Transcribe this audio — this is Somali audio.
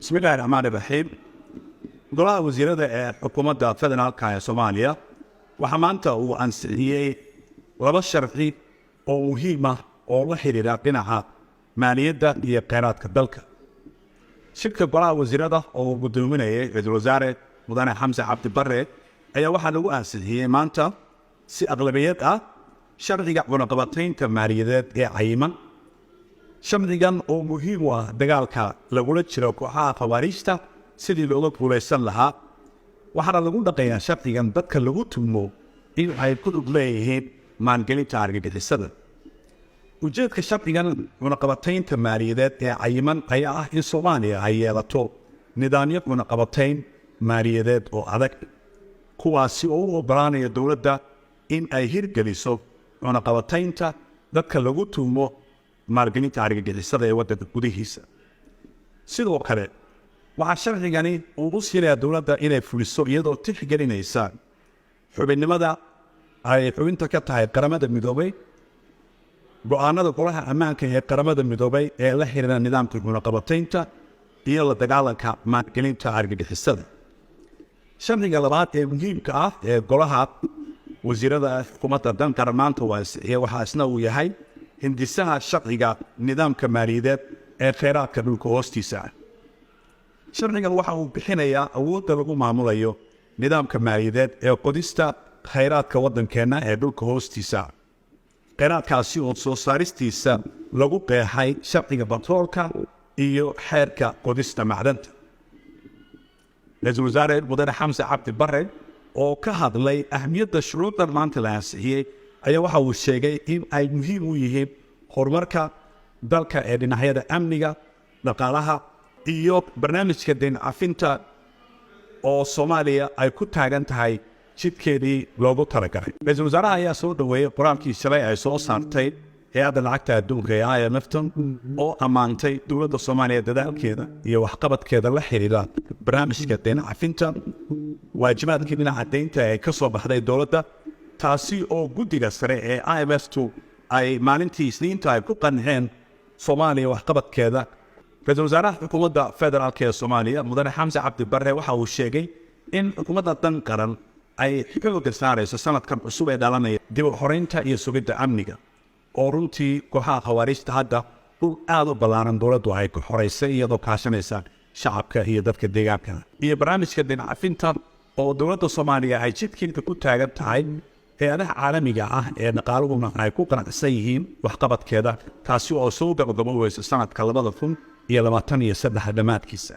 بسم الله الرحمن الرحيم. golaha wasiirada ee xukuumadda federaalka ee Soomaaliya waxa maanta uu ansixiyay laba sharci oo muhiim ah oo la xiriira dhinaca maaliyadda iyo kheyraadka dalka. shirka golaha wasiirada oo gudoominayay Ra'iisul Wasaare Mudane Xamse Cabdi Barre ayaa waxa lagu ansixiyay maanta si aqlabiyad ah sharciga cunaqabataynta maaliyadeed ee cayiman. sharcigan oo muhiim u ah dagaalka lagula jiro kooxaha khawaarijta sidii looga guulaysan lahaa, waxaana lagu dhaqayaa sharcigan dadka lagu tumo in ay ku lug leeyihiin maalgelinta argagixisada. ujeedka sharcigan cunaqabataynta maaliyadeed ee cayiman ayaa ah in Soomaaliya ay yeelato nidaamyo cunaqabatayn maaliyadeed oo adag, kuwaasi oo u oggolaanaya dowladda in ay hirgeliso cunaqabataynta dadka lagu tumo maalgelinta argagixisada ee waddanka gudihiisa. sidoo kale waxaa sharcigani uu u siinayaa dowladda inay fuliso iyadoo tixgelinaysa xubinnimada ay xubinta ka tahay qaramada midoobay, go'aanada golaha ammaanka ee qaramada midoobay ee la xiriira nidaamka cunaqabataynta iyo la dagaalanka maalgelinta argagixisada. sharciga labaad ee muhiimka ah ee golaha wasiirada xukuumadda danka maanta waa ansixiyay waxaa isna uu yahay hindisaha sharciga nidaamka maaliyadeed ee kheyraadka dhulka hoostiisa ah. sharcigan waxa uu bixinayaa awoodda lagu maamulayo nidaamka maaliyadeed ee qodista kheyraadka waddankeenna ee dhulka hoostiisa, kheyraadkaasi oo soo saaristiisa lagu qeexay sharciga batroolka iyo xeerka qodista macdanta. Ra'iisul Wasaare Mudane Xamse Cabdi Barre oo ka hadlay ahmiyadda shuruucdan maanta la ansixiyey ayaa waxa uu sheegay in ay muhiim u yihiin horumarka dalka ee dhinacyada amniga, dhaqaalaha iyo barnaamijka deyn cafinta oo Soomaaliya ay ku taagan tahay jidkeedii loogu talagalay. Ra'iisul Wasaaraha ayaa soo dhaweeyay qoraalkii shalay ay soo saartay hay'adda lacagta adduunka ee IMF oo ammaantay dowladda Soomaaliya dadaalkeeda iyo waxqabadkeeda la xiriira barnaamijka deyn cafinta, waajibaadkii dhinaca deynta ee ka soo baxday dowladda, taasi oo guddiga sare ee IMF ay maalintii Isniinta ay ku qanceen Soomaaliya waxqabadkeeda. Ra'iisul Wasaaraha xukuumadda federaalka ee Soomaaliya Mudane Xamse Cabdi Barre waxa uu sheegay in xukuumadda dan qaran ay xoogga saarayso sanadkan cusub ee dhalanaya dib u xoreynta iyo sugidda amniga, oo runtii kooxaha khawaarijta hadda dhul aad u ballaaran dowladdu ay ku xoreysay iyadoo kaashanaysa shacabka iyo dadka deegaanka, iyo barnaamijka deyn cafinta oo dowladda Soomaaliya ay jidkeeda ku taagan tahay hay'adaha caalamiga ah ee dhaqaaluhuna ay ku qanacsan yihiin waxqabadkeeda, taasi oo soo gabagaboweysa sanadka 2023 dhammaadkiisa.